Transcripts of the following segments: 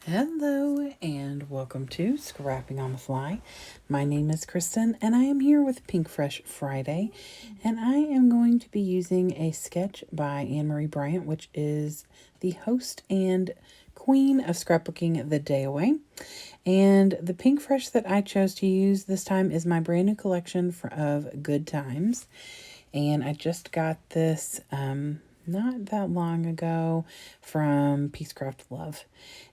Hello and welcome to Scrapping on the Fly. My name is Kristen and I am here with Pinkfresh Friday, and I am going to be using a sketch by Anne-Marie Bryant, which is the host and queen of Scrapbooking the Day Away. And the Pinkfresh that I chose to use this time is my brand new collection of Good Times. And I just got this not that long ago from Peacecraft Love.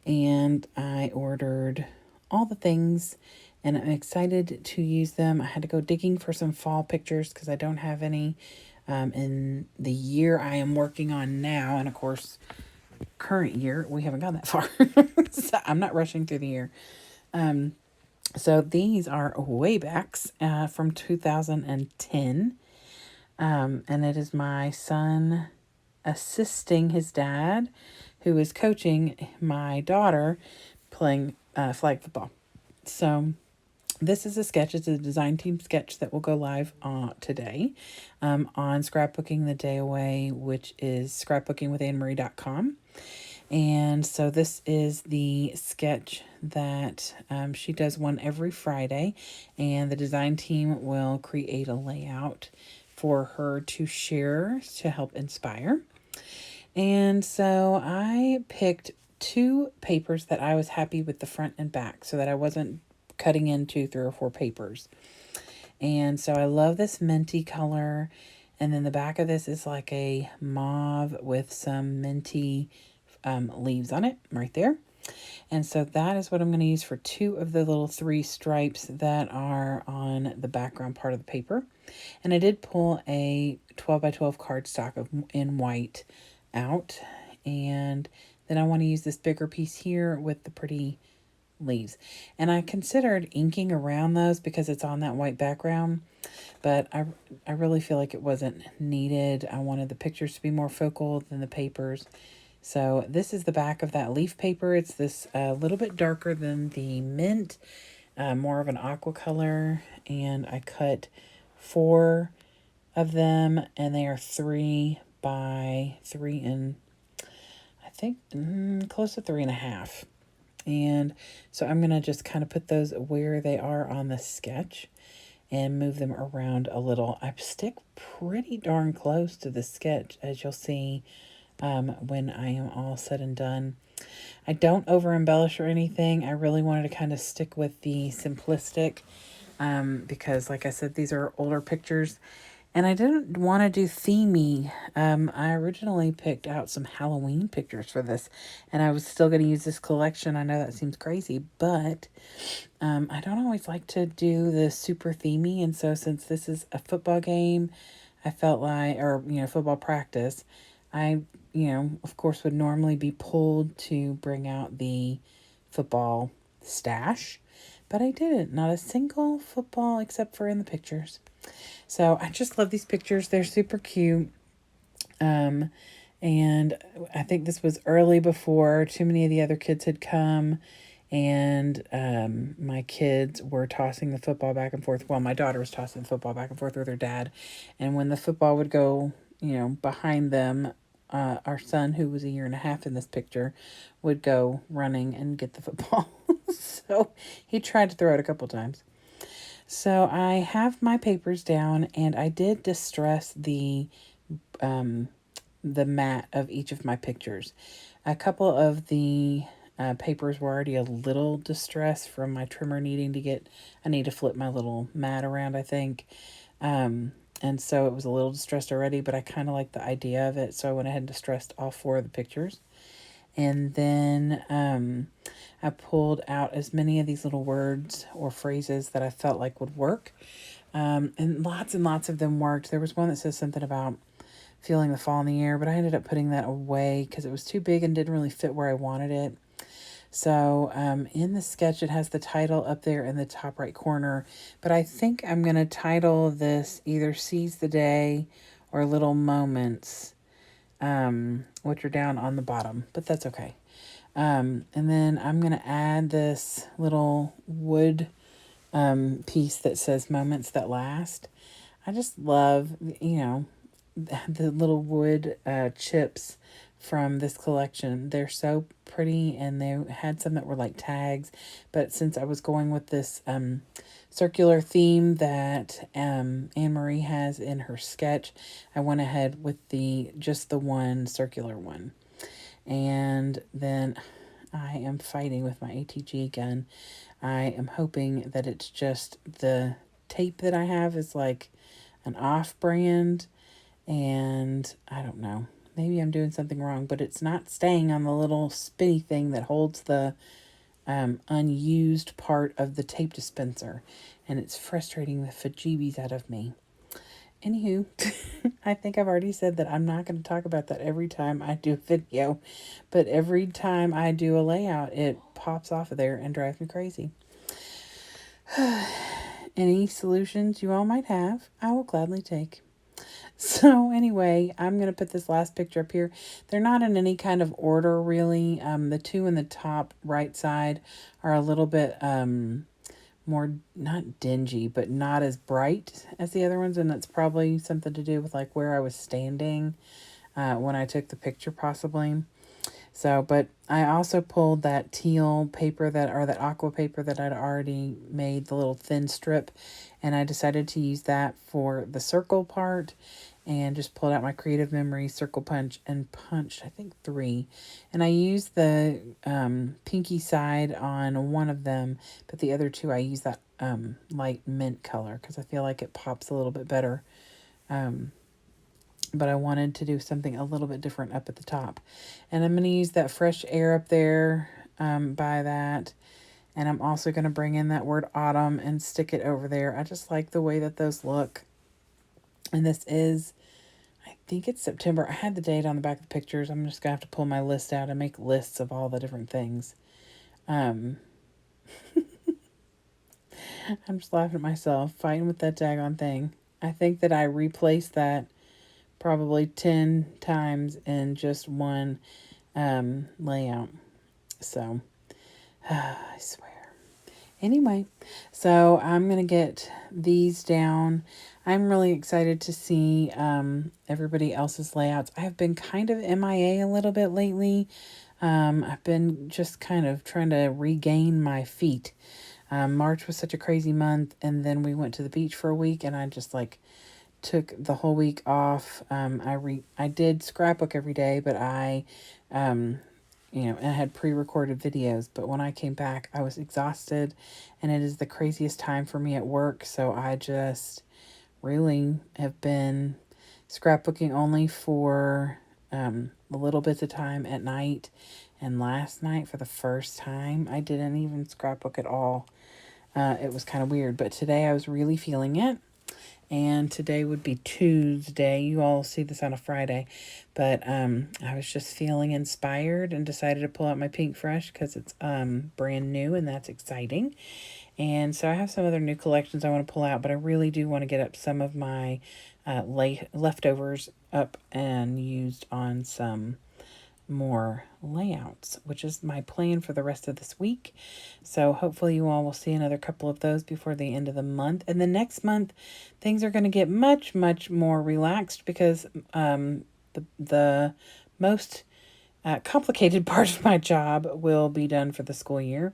And I ordered all the things and I'm excited to use them. I had to go digging for some fall pictures because I don't have any in the year I am working on now. And of course, current year, we haven't gone that far. So I'm not rushing through the year. So these are way backs from 2010. And it is my son assisting his dad, who is coaching my daughter playing flag football. So this is a sketch. It's a design team sketch that will go live today on Scrapbooking the Day Away, which is scrapbookingwithanemarie.com. And so this is the sketch that she does one every Friday, and the design team will create a layout for her to share to help inspire. And so I picked two papers that I was happy with the front and back so that I wasn't cutting into 3 or 4 papers. And so I love this minty color. And then the back of this is like a mauve with some minty leaves on it right there. And so that is what I'm going to use for 2 of the little 3 stripes that are on the background part of the paper. And I did pull a 12 by 12 cardstock in white out. And then I want to use this bigger piece here with the pretty leaves. And I considered inking around those because it's on that white background. But I really feel like it wasn't needed. I wanted the pictures to be more focal than the papers. So this is the back of that leaf paper. It's this little bit darker than the mint, more of an aqua color. And I cut 4 of them, and they are 3 by 3 and I think close to 3.5. And so I'm going to just kind of put those where they are on the sketch and move them around a little. I stick pretty darn close to the sketch, as you'll see when I am all said and done. I don't over embellish or anything. I really wanted to kind of stick with the simplistic because, like I said, these are older pictures. And I didn't want to do themey. I originally picked out some Halloween pictures for this, and I was still going to use this collection. I know that seems crazy, but I don't always like to do the super themey. And so since this is a football game, I felt like, or, football practice, I, of course would normally be pulled to bring out the football stash, but I didn't. Not a single football except for in the pictures. So I just love these pictures. They're super cute. And I think this was early before too many of the other kids had come. And my kids were tossing the football back and forth. Well, my daughter was tossing the football back and forth with her dad. And when the football would go, behind them, our son, who was 1.5 years in this picture, would go running and get the football. So he tried to throw it a couple times. So I have my papers down, and I did distress the mat of each of my pictures. A couple of the papers were already a little distressed from my trimmer needing to get, I need to flip my little mat around, I think. And so it was a little distressed already, but I kind of like the idea of it. So I went ahead and distressed all 4 of the pictures. And then I pulled out as many of these little words or phrases that I felt like would work. And lots of them worked. There was one that says something about feeling the fall in the air, but I ended up putting that away because it was too big and didn't really fit where I wanted it. So in the sketch, it has the title up there in the top right corner, but I think I'm going to title this either Seize the Day or Little Moments, which are down on the bottom, but that's okay. And then I'm going to add this little wood piece that says Moments That Last. I just love, the little wood chips from this collection. They're so pretty, and they had some that were like tags, but since I was going with this circular theme that Anne-Marie has in her sketch, I went ahead with just the one circular one. And then I am fighting with my ATG gun. I am hoping that it's just the tape that I have is like an off-brand, and I don't know. Maybe I'm doing something wrong, but it's not staying on the little spinny thing that holds the unused part of the tape dispenser, and it's frustrating the fajeebies out of me. Anywho, I think I've already said that I'm not going to talk about that every time I do a video, but every time I do a layout, it pops off of there and drives me crazy. Any solutions you all might have, I will gladly take. So anyway, I'm going to put this last picture up here. They're not in any kind of order, really. The two in the top right side are a little bit more, not dingy, but not as bright as the other ones. And that's probably something to do with like where I was standing when I took the picture, possibly. So, but I also pulled that teal paper that aqua paper that I'd already made, the little thin strip, and I decided to use that for the circle part, and just pulled out my Creative Memory circle punch and punched, I think, 3. And I used the pinky side on one of them, but the other 2 I used that light mint color because I feel like it pops a little bit better. But I wanted to do something a little bit different up at the top. And I'm going to use that fresh air up there by that. And I'm also going to bring in that word autumn and stick it over there. I just like the way that those look. And this is, I think it's September. I had the date on the back of the pictures. I'm just going to have to pull my list out and make lists of all the different things. I'm just laughing at myself, fighting with that daggone thing. I think that I replaced that probably 10 times in just one layout. So, I swear. Anyway, so I'm going to get these down. I'm really excited to see everybody else's layouts. I have been kind of MIA a little bit lately. I've been just kind of trying to regain my feet. March was such a crazy month, and then we went to the beach for a week, and I just like took the whole week off. I did scrapbook every day, but I had pre-recorded videos. But when I came back, I was exhausted, and it is the craziest time for me at work. So I just really have been scrapbooking only for little bits of time at night. And last night, for the first time, I didn't even scrapbook at all. It was kind of weird, but today I was really feeling it. And today would be Tuesday. You all see this on a Friday. But I was just feeling inspired and decided to pull out my Pinkfresh because it's brand new, and that's exciting. And so I have some other new collections I want to pull out, but I really do want to get up some of my leftovers up and used on some more layouts, which is my plan for the rest of this week. So hopefully you all will see another couple of those before the end of the month. And the next month, things are going to get much, much more relaxed because the most complicated part of my job will be done for the school year.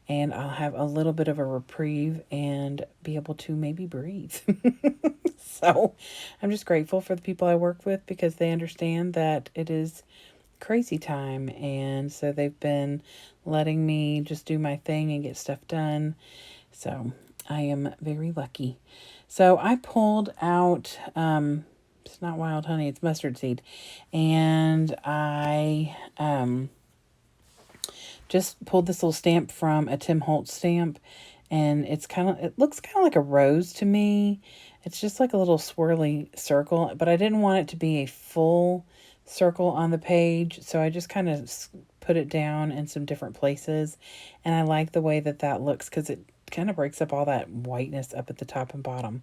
And I'll have a little bit of a reprieve and be able to maybe breathe. So I'm just grateful for the people I work with because they understand that it is crazy time, and so they've been letting me just do my thing and get stuff done. So I am very lucky. So I pulled out it's not wild honey, it's mustard seed, and I just pulled this little stamp from a Tim Holtz stamp, and it looks kind of like a rose to me. It's just like a little swirly circle, but I didn't want it to be a full circle on the page, so I just kind of put it down in some different places, and I like the way that looks because it kind of breaks up all that whiteness up at the top and bottom.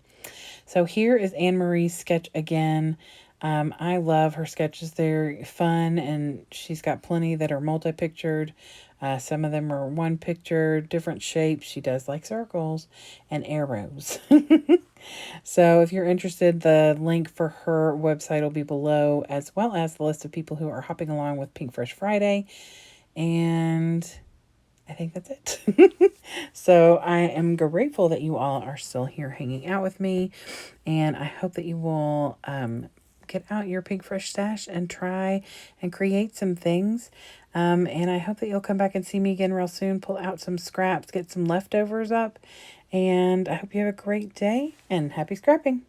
So here is Anne-Marie's sketch again. I love her sketches. They're fun, and she's got plenty that are multi-pictured. Some of them are one picture, different shapes. She does like circles and arrows. So if you're interested, the link for her website will be below, as well as the list of people who are hopping along with Pinkfresh Friday. And I think that's it. So I am grateful that you all are still here hanging out with me. And I hope that you will get out your Pinkfresh stash and try and create some things. And I hope that you'll come back and see me again real soon, pull out some scraps, get some leftovers up. And I hope you have a great day and happy scrapping.